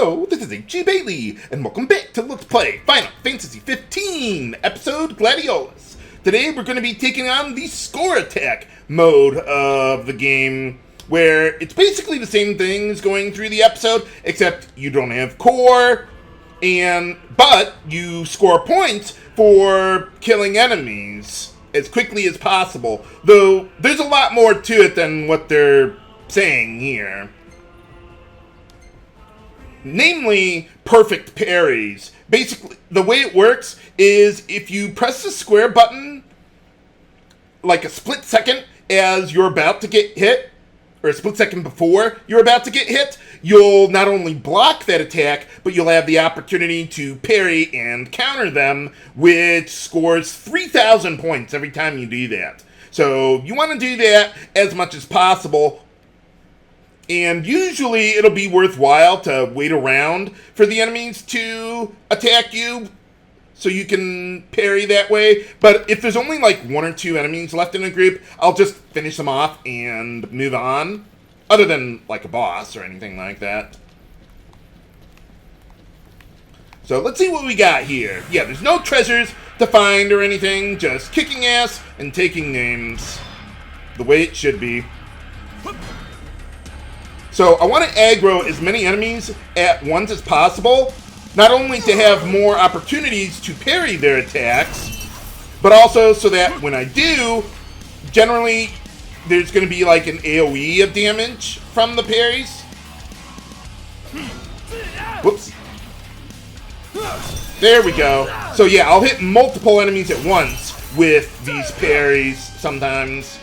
Hello, this is H.G. Bailey, and welcome back to Let's Play Final Fantasy 15, episode Gladiolus. Today we're going to be taking on the score attack mode of the game, where it's basically the same thing as going through the episode, except you don't have core, but you score points for killing enemies as quickly as possible, though there's a lot more to it than what they're saying here. Namely, perfect parries. Basically, the way it works is if you press the square button like a split second as you're about to get hit, or a split second before you're about to get hit, you'll not only block that attack, but you'll have the opportunity to parry and counter them, which scores 3,000 points every time you do that. So you want to do that as much as possible. And usually it'll be worthwhile to wait around for the enemies to attack you so you can parry that way. But if there's only like one or two enemies left in a group, I'll just finish them off and move on. Other than like a boss or anything like that. So let's see what we got here. Yeah, there's no treasures to find or anything, just kicking ass and taking names. The way it should be. So I want to aggro as many enemies at once as possible, not only to have more opportunities to parry their attacks, but also so that when I do, generally there's going to be like an AoE of damage from the parries. Whoops. There we go. So yeah, I'll hit multiple enemies at once with these parries sometimes.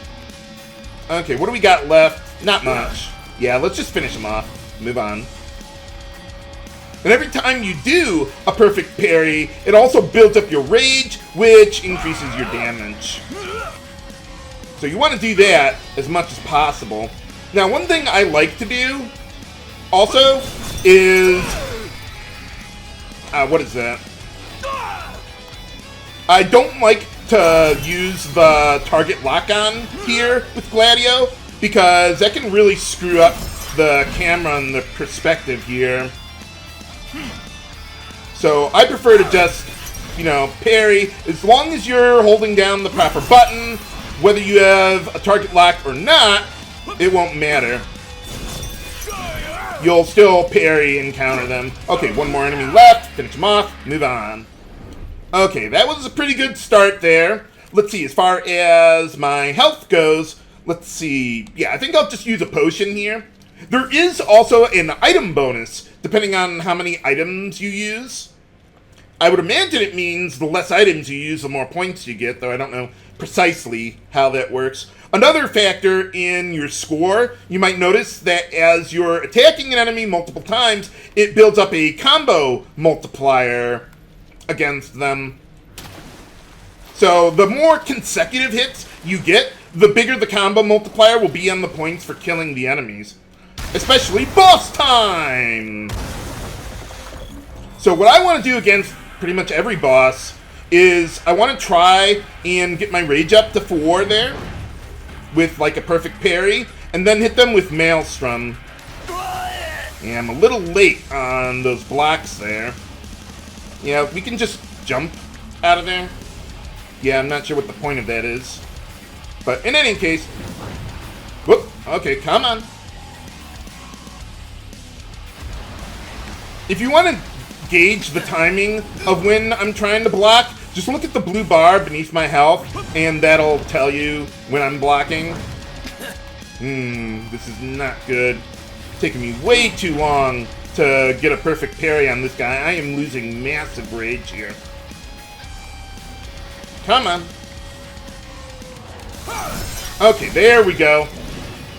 Okay, what do we got left? Not much. Yeah, let's just finish them off. Move on. And every time you do a perfect parry, it also builds up your rage, which increases your damage. So you want to do that as much as possible. Now, one thing I like to do also is... what is that? I don't like to use the target lock-on here with Gladio, because that can really screw up the camera and the perspective here. So I prefer to just, parry. As long as you're holding down the proper button, whether you have a target lock or not, it won't matter. You'll still parry and counter them. Okay, one more enemy left. Finish them off. Move on. Okay, that was a pretty good start there. Let's see, as far as my health goes, let's see. Yeah, I think I'll just use a potion here. There is also an item bonus, depending on how many items you use. I would imagine it means the less items you use, the more points you get, though I don't know precisely how that works. Another factor in your score, you might notice that as you're attacking an enemy multiple times, it builds up a combo multiplier against them. So the more consecutive hits you get, the bigger the combo multiplier will be on the points for killing the enemies. Especially boss time! So what I want to do against pretty much every boss is I want to try and get my rage up to 4 there with like a perfect parry, and then hit them with Maelstrom. Yeah, I'm a little late on those blocks there. Yeah, we can just jump out of there. Yeah, I'm not sure what the point of that is. But in any case, whoop, okay, come on. If you want to gauge the timing of when I'm trying to block, just look at the blue bar beneath my health, and that'll tell you when I'm blocking. This is not good. It's taking me way too long to get a perfect parry on this guy. I am losing massive rage here. Come on. Okay, there we go.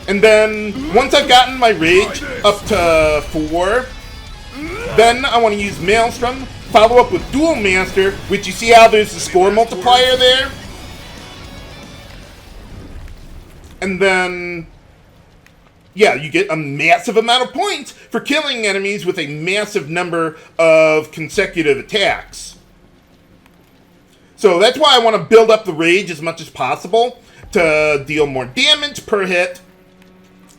And then, once I've gotten my rage up to 4, then I want to use Maelstrom, follow up with Dual Master, which you see how there's the score multiplier there? And then, yeah, you get a massive amount of points for killing enemies with a massive number of consecutive attacks. So that's why I want to build up the rage as much as possible to deal more damage per hit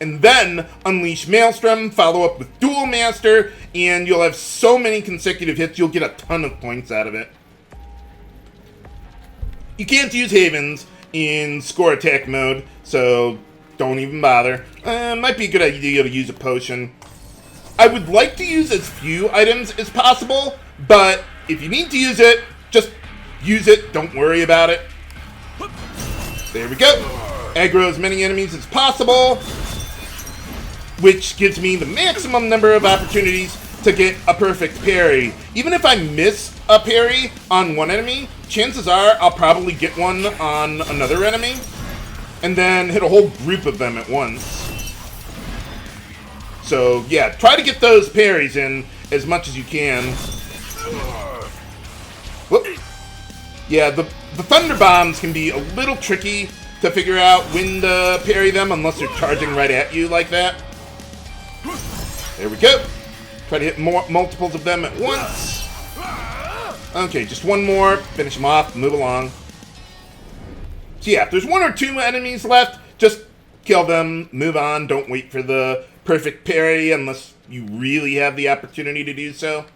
and then unleash Maelstrom, follow up with Dual Master, and you'll have so many consecutive hits, you'll get a ton of points out of it. You can't use Havens in score attack mode, so don't even bother. Might be a good idea to use a potion. I would like to use as few items as possible, but if you need to use it, just use it. Don't worry about it. There we go. Aggro as many enemies as possible, which gives me the maximum number of opportunities to get a perfect parry. Even if I miss a parry on one enemy, chances are I'll probably get one on another enemy, and then hit a whole group of them at once. So yeah, try to get those parries in as much as you can. Whoop. Yeah, the thunder bombs can be a little tricky to figure out when to parry them unless they're charging right at you like that. There we go. Try to hit multiples of them at once. Okay, just one more. Finish them off. Move along. So yeah, if there's one or two enemies left, just kill them. Move on. Don't wait for the perfect parry unless you really have the opportunity to do so.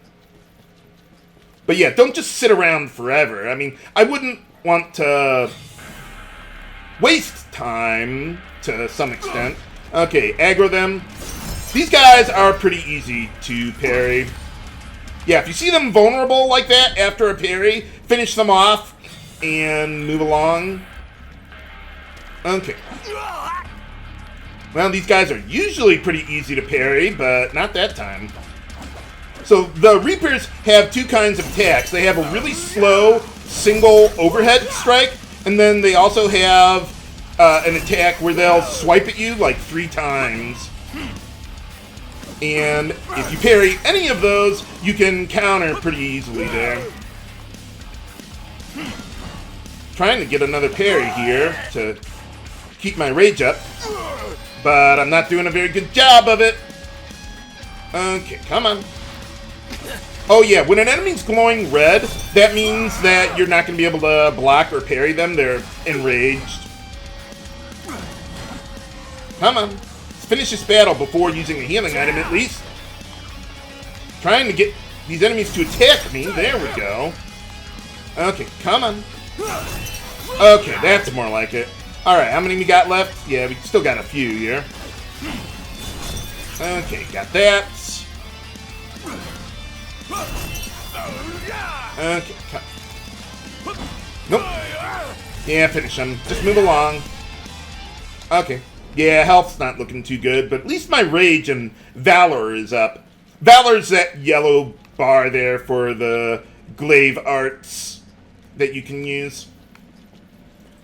But yeah, don't just sit around forever. I mean, I wouldn't want to waste time to some extent. Okay, aggro them. These guys are pretty easy to parry. Yeah, if you see them vulnerable like that after a parry, finish them off and move along. Okay. Well, these guys are usually pretty easy to parry, but not that time. So the Reapers have two kinds of attacks. They have a really slow single overhead strike, and then they also have an attack where they'll swipe at you like 3 times. And if you parry any of those, you can counter pretty easily there. Trying to get another parry here to keep my rage up, but I'm not doing a very good job of it. Okay, come on. Oh yeah, when an enemy's glowing red, that means that you're not going to be able to block or parry them. They're enraged. Come on. Let's finish this battle before using a healing item at least. Trying to get these enemies to attack me. There we go. Okay, come on. Okay, that's more like it. Alright, how many we got left? Yeah, we still got a few here. Okay, got that. Okay, come. Nope. Yeah, finish them. Just move along. Okay. Yeah, health's not looking too good, but at least my rage and valor is up. Valor's that yellow bar there for the glaive arts that you can use.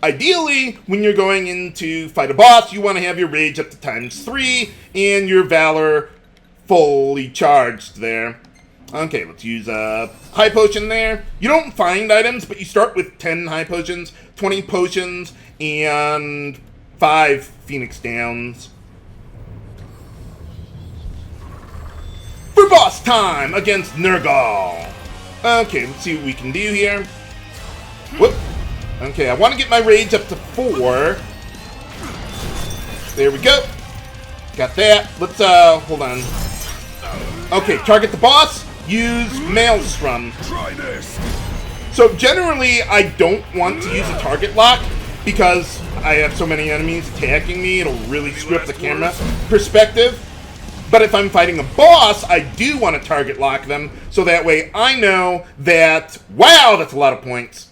Ideally, when you're going in to fight a boss, you want to have your rage up to ×3 and your valor fully charged there. Okay, let's use a high potion there. You don't find items, but you start with 10 high potions, 20 potions, and 5 Phoenix Downs. For boss time against Nergal. Okay, let's see what we can do here. Whoop. Okay, I want to get my rage up to 4. There we go. Got that. Let's, hold on. Okay, target the boss. Use Maelstrom. Try this. So generally, I don't want to use a target lock because I have so many enemies attacking me. It'll really screw up the camera perspective. But if I'm fighting a boss, I do want to target lock them, so that way I know that, wow, that's a lot of points.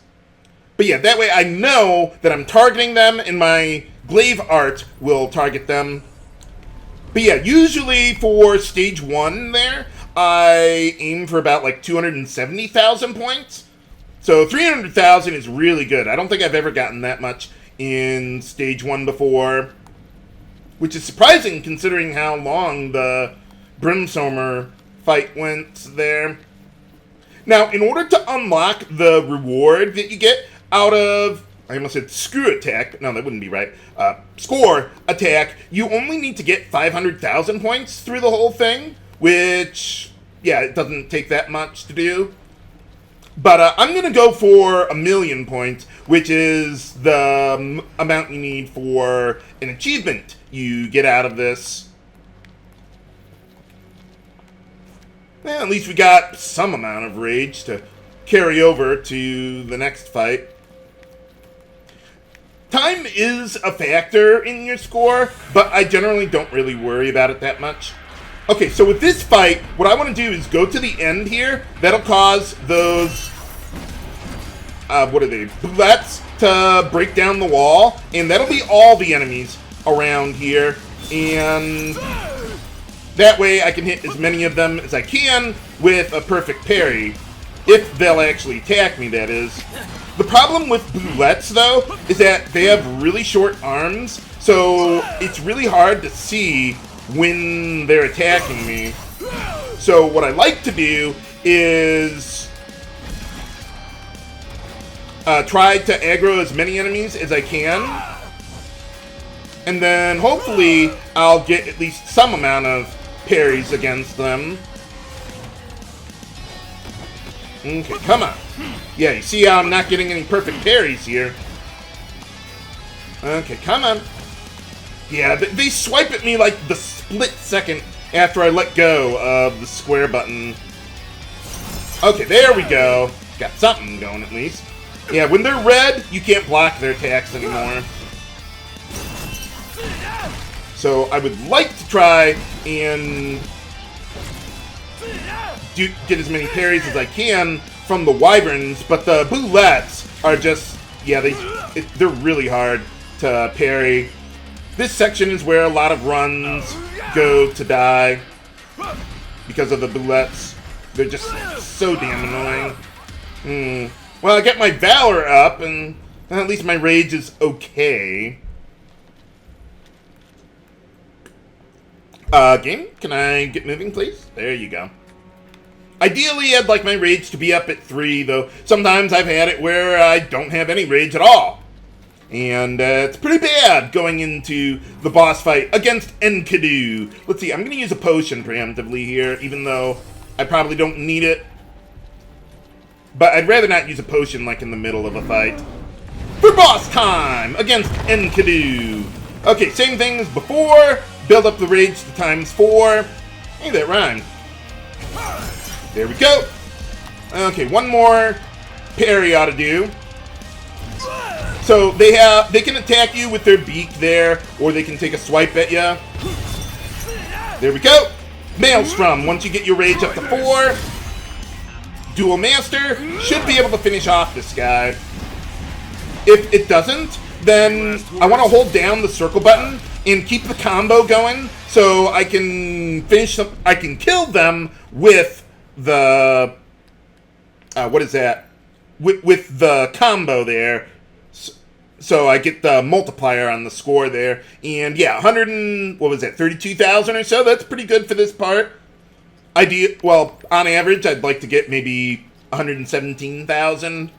But yeah, that way I know that I'm targeting them, and my glaive art will target them. But yeah, usually for stage 1 there, I aim for about like 270,000 points. So 300,000 is really good. I don't think I've ever gotten that much in stage 1 before, which is surprising considering how long the Brimsomer fight went there. Now, in order to unlock the reward that you get out of, I almost said screw attack, no, that wouldn't be right, score attack, you only need to get 500,000 points through the whole thing, which, yeah, it doesn't take that much to do. But I'm going to go for 1,000,000 points, which is the amount you need for an achievement you get out of this. Well, at least we got some amount of rage to carry over to the next fight. Time is a factor in your score, but I generally don't really worry about it that much. Okay, so with this fight, what I want to do is go to the end here. That'll cause those, what are they, bullets to break down the wall, and that'll be all the enemies around here, and that way I can hit as many of them as I can with a perfect parry, if they'll actually attack me, that is. The problem with bullets, though, is that they have really short arms, so it's really hard to see when they're attacking me. So what I like to do is try to aggro as many enemies as I can, and then hopefully I'll get at least some amount of parries against them. Okay, come on. Yeah, you see how I'm not getting any perfect parries here. Okay, come on. Yeah, they swipe at me like the split second after I let go of the square button. Okay, there we go. Got something going at least. Yeah, when they're red, you can't block their attacks anymore. So I would like to try and get as many parries as I can from the wyverns, but the bullets are just, yeah, they're really hard to parry. This section is where a lot of runs go to die because of the bullets. They're just so damn annoying. Well, I got my Valor up, and at least my Rage is okay. Game, can I get moving, please? There you go. Ideally, I'd like my Rage to be up at 3, though sometimes I've had it where I don't have any Rage at all. And it's pretty bad going into the boss fight against Enkidu. Let's see, I'm going to use a potion preemptively here, even though I probably don't need it. But I'd rather not use a potion like in the middle of a fight. For boss time against Enkidu. Okay, same thing as before. Build up the Rage to ×4. Hey, that rhymed. There we go. Okay, one more parry ought to do. So they can attack you with their beak there, or they can take a swipe at you. There we go. Maelstrom. Once you get your Rage up to 4, Dual Master should be able to finish off this guy. If it doesn't, then I want to hold down the circle button and keep the combo going, so I can finish them. I can kill them with the what is that? With the combo there. So I get the multiplier on the score there, and yeah, 100 and what was that? 32,000 or so. That's pretty good for this part. Well, on average, I'd like to get maybe 117,000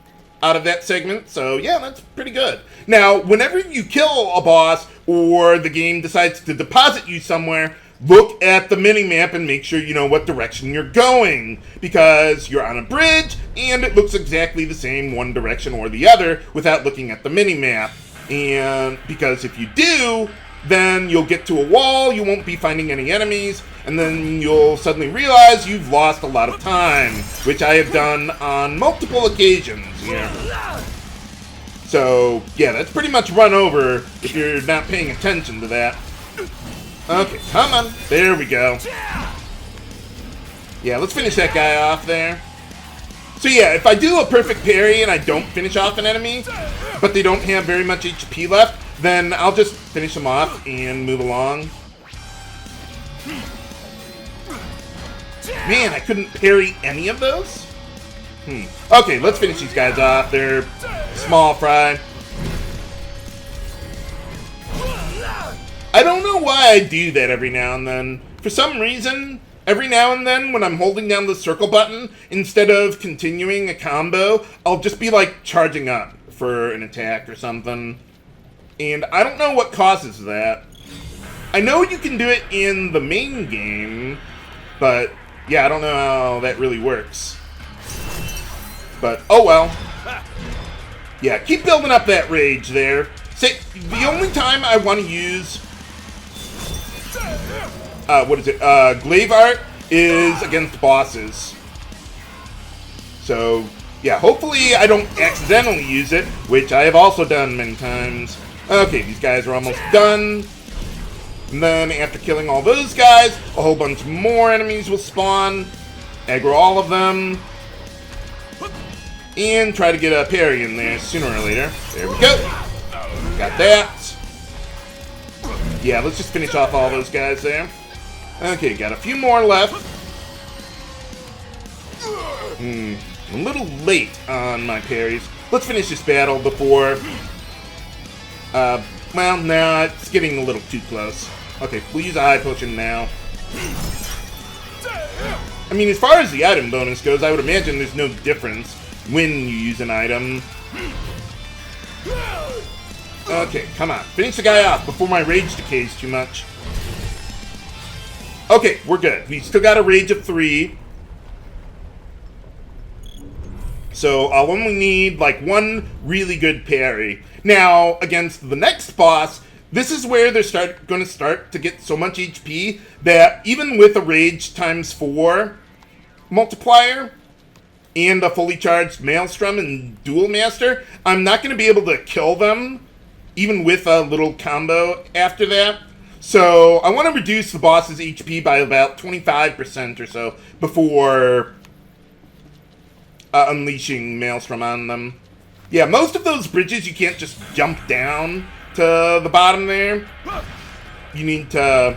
out of that segment. So yeah, that's pretty good. Now, whenever you kill a boss or the game decides to deposit you somewhere, look at the mini-map and make sure you know what direction you're going, because you're on a bridge and it looks exactly the same one direction or the other without looking at the mini-map. And because if you do, then you'll get to a wall, you won't be finding any enemies, and then you'll suddenly realize you've lost a lot of time, which I have done on multiple occasions here. So, yeah, that's pretty much run over if you're not paying attention to that. Okay, come on. There we go. Yeah, let's finish that guy off there. So yeah, if I do a perfect parry and I don't finish off an enemy, but they don't have very much HP left, then I'll just finish them off and move along. Man, I couldn't parry any of those? Okay, let's finish these guys off. They're small fry. I don't know why I do that every now and then. For some reason, every now and then when I'm holding down the circle button, instead of continuing a combo, I'll just be like charging up for an attack or something. And I don't know what causes that. I know you can do it in the main game, but yeah, I don't know how that really works. But oh well. Yeah, keep building up that rage there. Say, the only time I want to use what is it? Glaive art is against bosses. So, yeah, hopefully I don't accidentally use it, which I have also done many times. Okay, these guys are almost done. And then after killing all those guys, a whole bunch more enemies will spawn. Aggro all of them. And try to get a parry in there sooner or later. There we go. Got that. Yeah, let's just finish off all those guys there. Okay, got a few more left. A little late on my parries. Let's finish this battle before... well, nah, it's getting a little too close. Okay, we'll use a high potion now. I mean, as far as the item bonus goes, I would imagine there's no difference when you use an item. Okay, come on. Finish the guy off before my rage decays too much. Okay, we're good. We still got a rage of 3. So I'll only need, like, one really good parry. Now, against the next boss, this is where they're going to start to get so much HP that even with a rage times 4 multiplier and a fully charged Maelstrom and Duel Master, I'm not going to be able to kill them, even with a little combo after that. So I want to reduce the boss's HP by about 25% or so before unleashing Maelstrom on them. Yeah, most of those bridges you can't just jump down to the bottom there. You need to,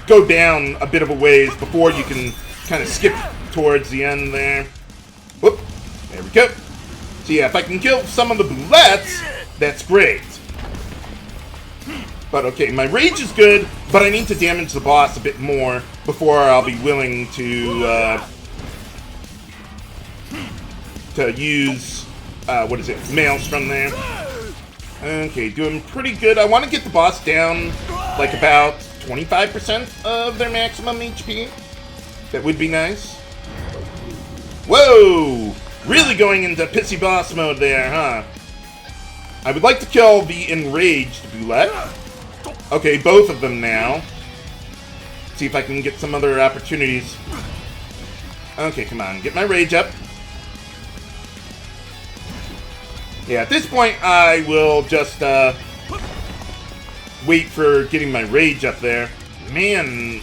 go down a bit of a ways before you can kind of skip towards the end there. Whoop, there we go. So yeah, if I can kill some of the boulettes, that's great. But okay, my rage is good, but I need to damage the boss a bit more before I'll be willing to use, Maelstrom there. Okay, doing pretty good. I want to get the boss down, like, about 25% of their maximum HP. That would be nice. Whoa! Really going into pissy boss mode there, huh? I would like to kill the enraged boulette. Okay, both of them now. See if I can get some other opportunities. Okay, come on. Get my rage up. Yeah, at this point, I will just wait for getting my rage up there. Man,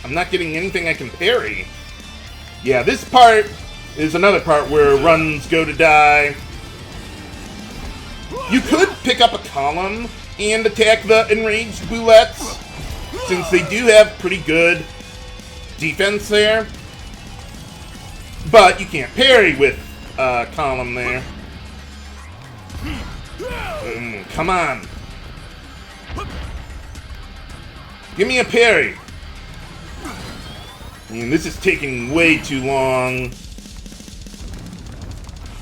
I'm not getting anything I can parry. Yeah, this part is another part where runs go to die. You could pick up a column and attack the enraged boulettes, since they do have pretty good defense there. But you can't parry with a column there. Come on. Give me a parry. I mean, this is taking way too long.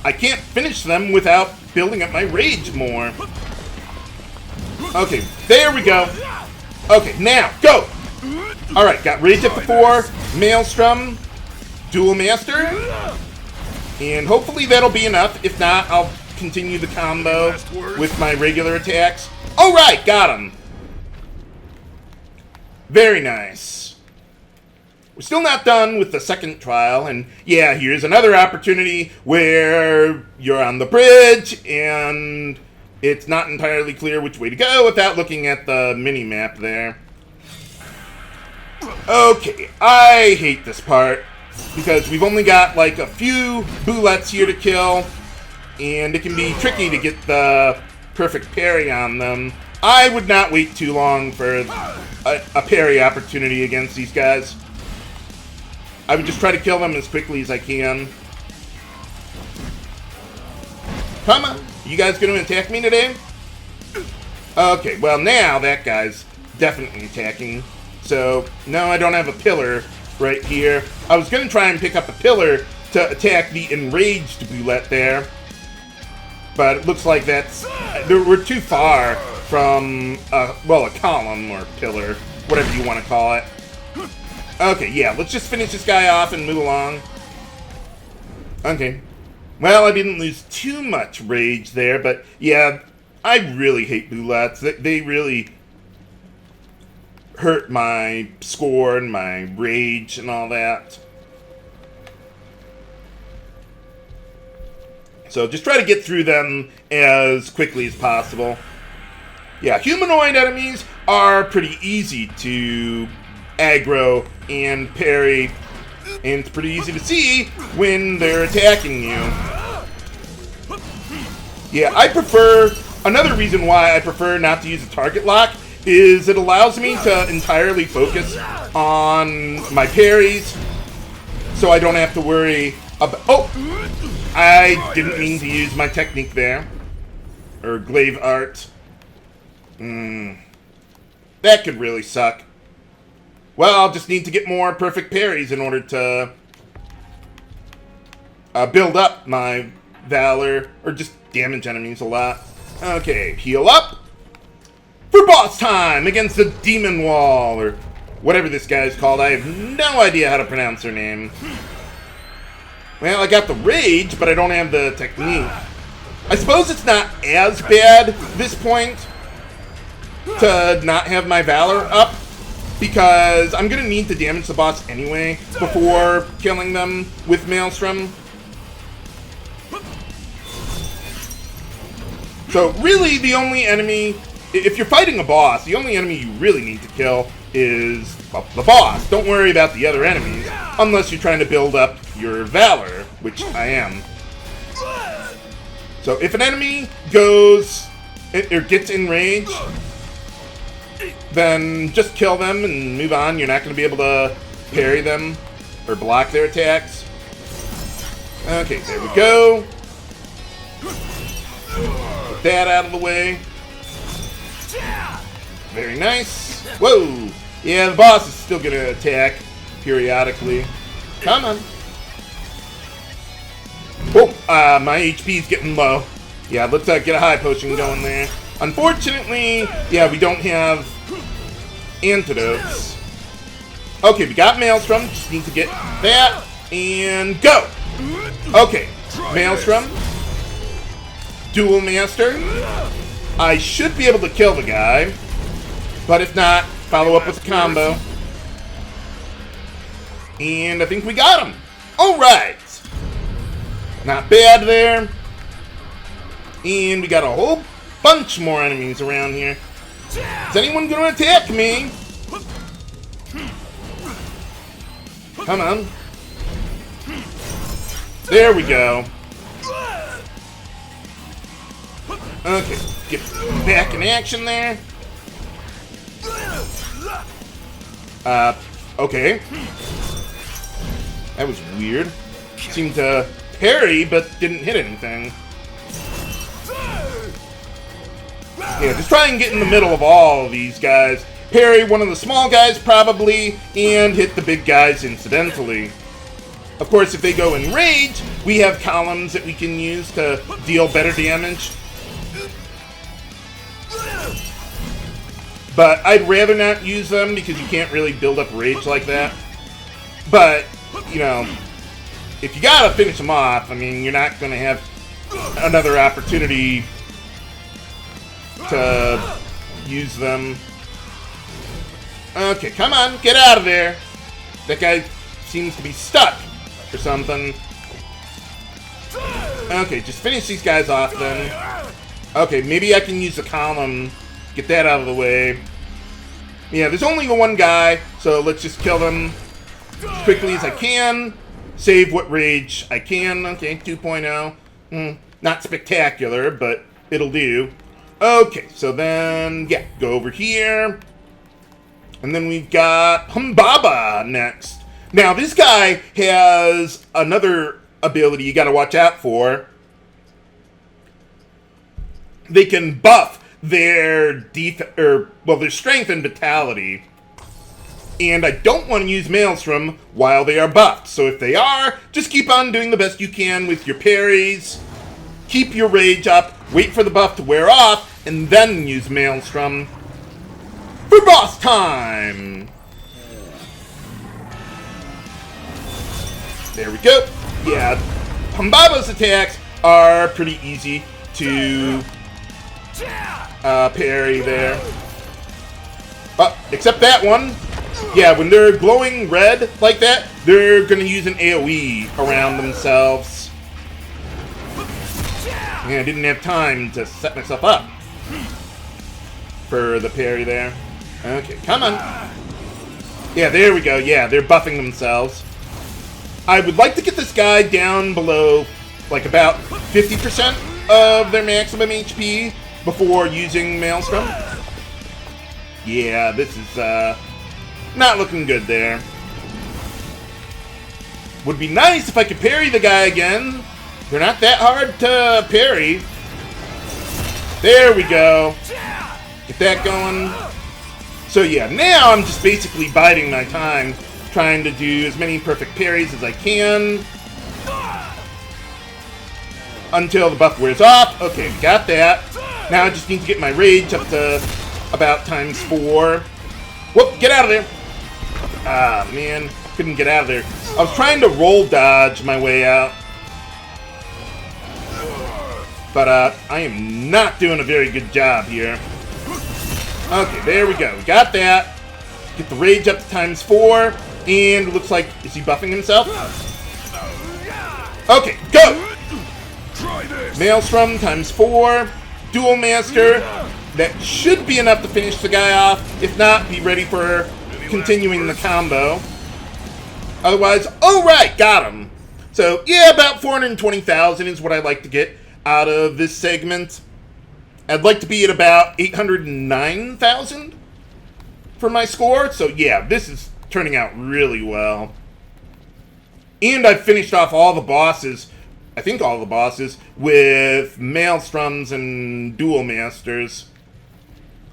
I can't finish them without building up my rage more. Okay, there we go. Okay, now, go! Alright, got rage up to 4, Maelstrom, Duel Master, and hopefully that'll be enough. If not, I'll continue the combo with my regular attacks. Alright, got him! Very nice. We're still not done with the second trial, and yeah, here's another opportunity where you're on the bridge, and it's not entirely clear which way to go without looking at the mini-map there. Okay, I hate this part, because we've only got like a few boulettes here to kill, and it can be tricky to get the perfect parry on them. I would not wait too long for a parry opportunity against these guys. I would just try to kill them as quickly as I can. Come on. You guys going to attack me today? Okay, well now that guy's definitely attacking. So, no, I don't have a pillar right here. I was going to try and pick up a pillar to attack the enraged boulette there. But it looks like we're too far from, a column or pillar, whatever you want to call it. Okay, yeah, let's just finish this guy off and move along. Okay. Well, I didn't lose too much rage there, but yeah, I really hate boulettes. They really hurt my scorn, my rage, and all that. So just try to get through them as quickly as possible. Yeah, humanoid enemies are pretty easy to aggro and parry, and it's pretty easy to see when they're attacking you. Yeah, another reason why I prefer not to use a target lock is it allows me to entirely focus on my parries, so I don't have to worry about... Oh! I didn't mean to use my technique there. Or glaive art. That could really suck. Well, I'll just need to get more perfect parries in order to build up my valor, or just damage enemies a lot. Okay, heal up for boss time against the demon wall, or whatever this guy's called. I have no idea how to pronounce her name. Well, I got the rage, but I don't have the technique. I suppose it's not as bad at this point to not have my valor up, because I'm going to need to damage the boss anyway before killing them with Maelstrom. So really the only enemy, if you're fighting a boss, the only enemy you really need to kill is the boss. Don't worry about the other enemies, unless you're trying to build up your valor, which I am. So if an enemy goes, or gets in rage, then just kill them and move on. You're not going to be able to parry them or block their attacks. Okay, there we go. Put that out of the way. Very nice. Whoa! Yeah, the boss is still going to attack periodically. Come on. Oh, my HP's getting low. Yeah, let's get a high potion going there. Unfortunately, yeah, we don't have antidotes. Okay, we got Maelstrom. Just need to get that and go. Okay, Maelstrom. Dual Master. I should be able to kill the guy, but if not, follow up with a combo. And I think we got him. All right. Not bad there. And we got a whole bunch more enemies around here. Is anyone going to attack me? Come on. There we go. Okay, get back in action there. Okay. That was weird. Seemed to parry, but didn't hit anything. Yeah, just try and get in the middle of all of these guys. Parry one of the small guys, probably, and hit the big guys incidentally. Of course, if they go in rage, we have columns that we can use to deal better damage. But I'd rather not use them because you can't really build up rage like that. But, you know, if you gotta finish them off, I mean, you're not gonna have another opportunity to use them. Okay, come on, get out of there. That guy seems to be stuck or something. Okay, just finish these guys off then. Okay, maybe I can use the column. Get that out of the way. Yeah, there's only one guy, so let's just kill him as quickly as I can. Save what rage I can. Okay, 2.0. Not spectacular, but it'll do. Okay, so then, yeah, go over here. And then we've got Humbaba next. Now, this guy has another ability you gotta watch out for. They can buff their their strength and vitality. And I don't want to use Maelstrom while they are buffed. So if they are, just keep on doing the best you can with your parries. Keep your rage up, wait for the buff to wear off, and then use Maelstrom for boss time! There we go. Yeah, Humbaba's attacks are pretty easy to parry there. Except that one. Yeah, when they're glowing red like that, they're going to use an AoE around themselves. Yeah, I didn't have time to set myself up for the parry there. Okay, come on. Yeah, there we go. Yeah, they're buffing themselves. I would like to get this guy down below, like, about 50% of their maximum HP before using Maelstrom. Yeah, this is, not looking good there. Would be nice if I could parry the guy again. They're not that hard to parry. There we go. Get that going. So yeah, now I'm just basically biding my time, trying to do as many perfect parries as I can until the buff wears off. Okay, got that. Now I just need to get my rage up to about ×4. Whoop, get out of there. Ah, man, couldn't get out of there. I was trying to roll dodge my way out. But I am not doing a very good job here. Okay, there we go. We got that. Get the rage up to ×4. And it looks like, is he buffing himself? Okay, go! Maelstrom ×4. Dual Master. That should be enough to finish the guy off. If not, be ready for continuing the combo. Otherwise, alright, got him. So, yeah, about 420,000 is what I'd like to get out of this segment. I'd like to be at about 809,000 for my score. So, yeah, this is turning out really well. And I've finished off all the bosses, I think all the bosses, with Maelstroms and Dual Masters.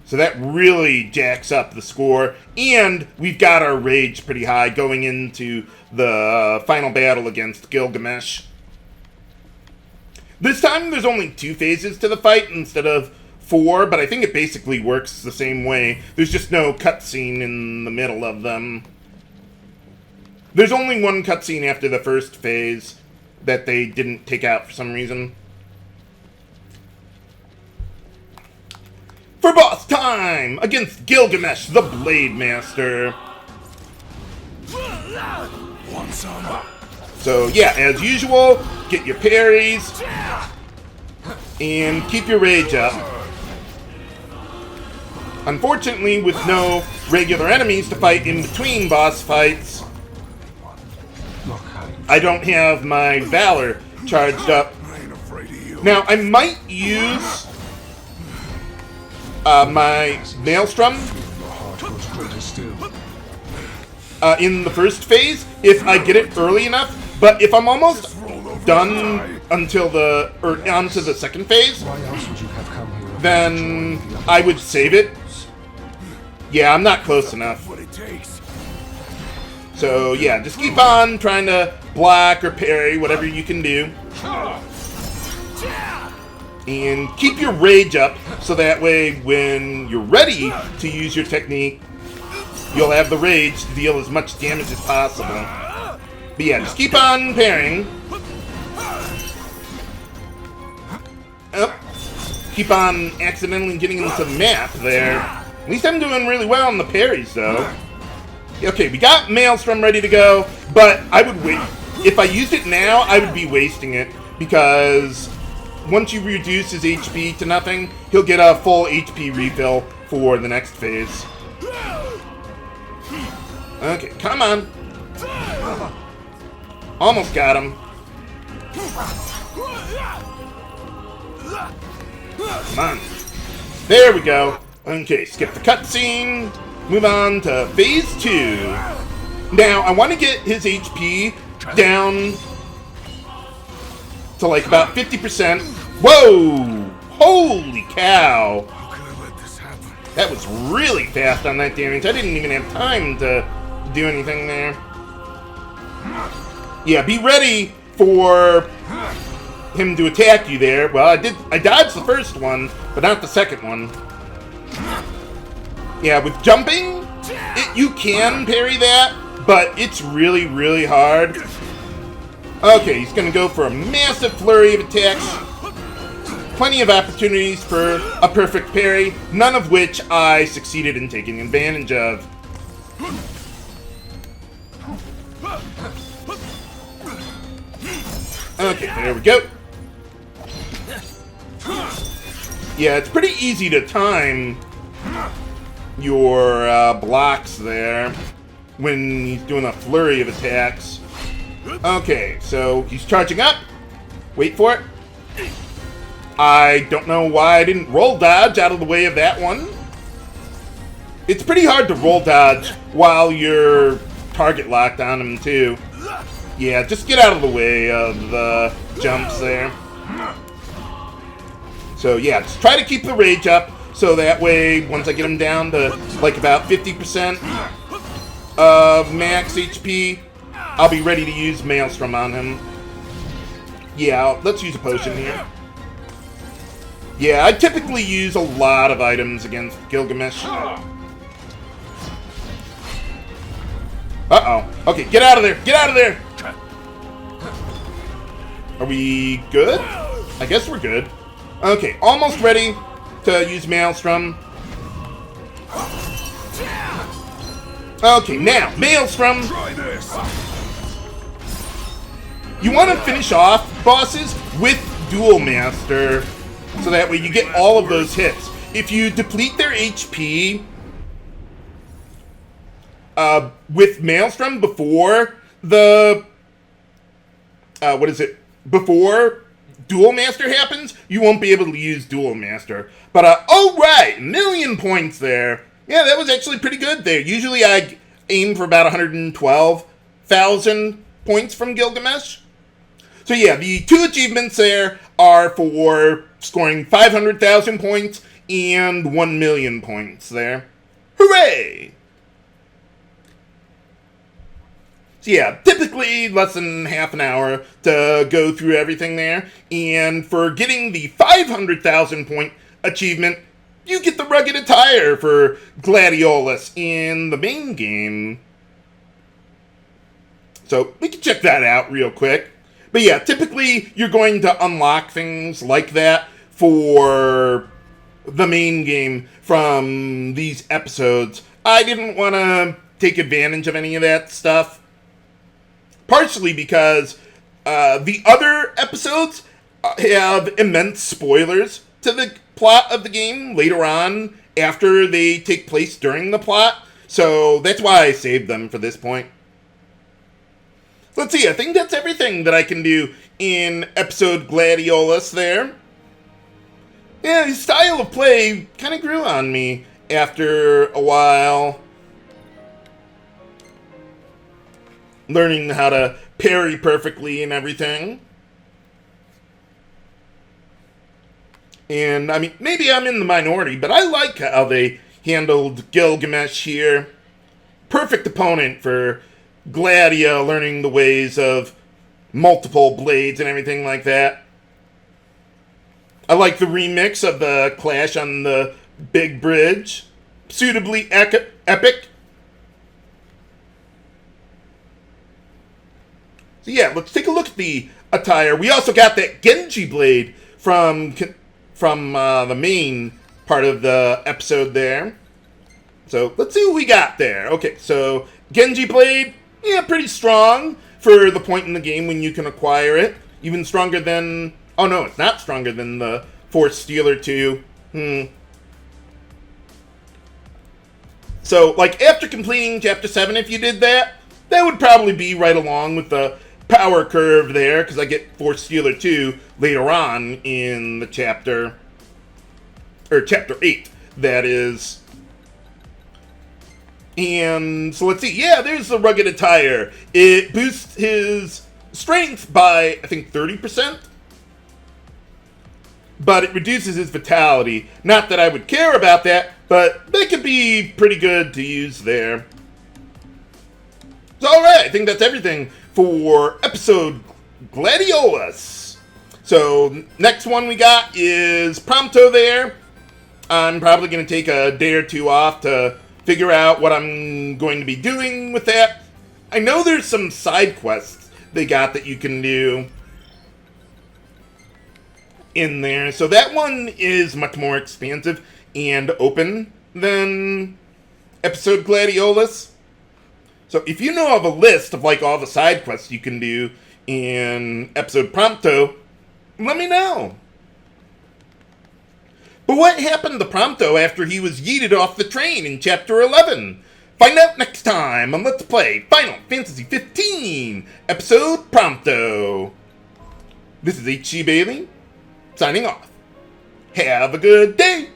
So that really jacks up the score. And we've got our rage pretty high going into the final battle against Gilgamesh. This time there's only 2 phases to the fight instead of 4, but I think it basically works the same way. There's just no cutscene in the middle of them. There's only one cutscene after the first phase that they didn't take out for some reason. For boss time! Against Gilgamesh, the Blade Master. So yeah, as usual, get your parries and keep your rage up. Unfortunately, with no regular enemies to fight in between boss fights, I don't have my Valor charged up. Now, I might use my Maelstrom in the first phase if I get it early enough. But if I'm almost done until onto the second phase, then I would save it. Yeah, I'm not close enough. So yeah, just keep on trying to block or parry, whatever you can do. And keep your rage up, so that way when you're ready to use your technique, you'll have the rage to deal as much damage as possible. But yeah, just keep on parrying. Oh, keep on accidentally getting into the map there. At least I'm doing really well on the parries, though. Okay, we got Maelstrom ready to go, but I would wait. If I used it now, I would be wasting it, because once you reduce his HP to nothing, he'll get a full HP refill for the next phase. Okay, come on. Almost got him. Come on. There we go. Okay, skip the cutscene. Move on to phase 2. Now, I want to get his HP down to like about 50%. Whoa! Holy cow! That was really fast on that damage. I didn't even have time to do anything there. Yeah, be ready for him to attack you there. Well, I dodged the first one, but not the second one. Yeah, with jumping, you can parry that, but it's really, really hard. Okay, he's gonna go for a massive flurry of attacks. plenty of opportunities for a perfect parry, none of which I succeeded in taking advantage of. Okay, there we go. Yeah, it's pretty easy to time your blocks there when he's doing a flurry of attacks. Okay, so he's charging up. Wait for it. I don't know why I didn't roll dodge out of the way of that one. It's pretty hard to roll dodge while you're target locked on him too. Yeah, just get out of the way of the jumps there. So yeah, just try to keep the rage up so that way once I get him down to like about 50% of max HP, I'll be ready to use Maelstrom on him. Yeah, let's use a potion here. Yeah, I typically use a lot of items against Gilgamesh. Uh-oh. Okay, get out of there! Get out of there! Are we good? I guess we're good. Okay, almost ready to use Maelstrom. Okay, now, Maelstrom! You want to finish off bosses with Duel Master, so that way you get all of those hits. If you deplete their HP with Maelstrom before the before Duel Master happens, you won't be able to use Duel Master. But oh right, 1,000,000 points there. Yeah, that was actually pretty good there. Usually I aim for about 112,000 points from Gilgamesh. So yeah, the two achievements there are for scoring 500,000 points and 1,000,000 points there. Hooray! So yeah, typically less than half an hour to go through everything there. And for getting the 500,000 point achievement, you get the rugged attire for Gladiolus in the main game. So we can check that out real quick. But yeah, typically you're going to unlock things like that for the main game from these episodes. I didn't want to take advantage of any of that stuff. Partially because the other episodes have immense spoilers to the plot of the game later on after they take place during the plot. So that's why I saved them for this point. Let's see, I think that's everything that I can do in episode Gladiolus there. Yeah, his style of play kind of grew on me after a while. Learning how to parry perfectly and everything. And, I mean, maybe I'm in the minority, but I like how they handled Gilgamesh here. Perfect opponent for Gladia, learning the ways of multiple blades and everything like that. I like the remix of the clash on the big bridge. Suitably epic. So yeah, let's take a look at the attire. We also got that Genji blade from the main part of the episode there. So let's see what we got there. Okay, so Genji blade, yeah, pretty strong for the point in the game when you can acquire it. Even stronger than... Oh no, it's not stronger than the Force Stealer 2. So, like, after completing Chapter 7, if you did that, that would probably be right along with the power curve there, because I get Force Stealer 2 later on in the chapter... Or Chapter 8, that is... And so let's see. Yeah, there's the rugged attire. It boosts his strength by, I think, 30%. But it reduces his vitality. Not that I would care about that, but that could be pretty good to use there. So, alright, I think that's everything for episode Gladiolus. So, next one we got is Prompto there. I'm probably going to take a day or two off to figure out what I'm going to be doing with that. I know there's some side quests they got that you can do. in there. So that one is much more expansive and open than episode Gladiolus. So if you know of a list of like all the side quests you can do in episode Prompto, let me know. But what happened to Prompto after he was yeeted off the train in Chapter 11? Find out next time on Let's Play Final Fantasy XV, Episode Prompto. This is H.C. Bailey, signing off. Have a good day!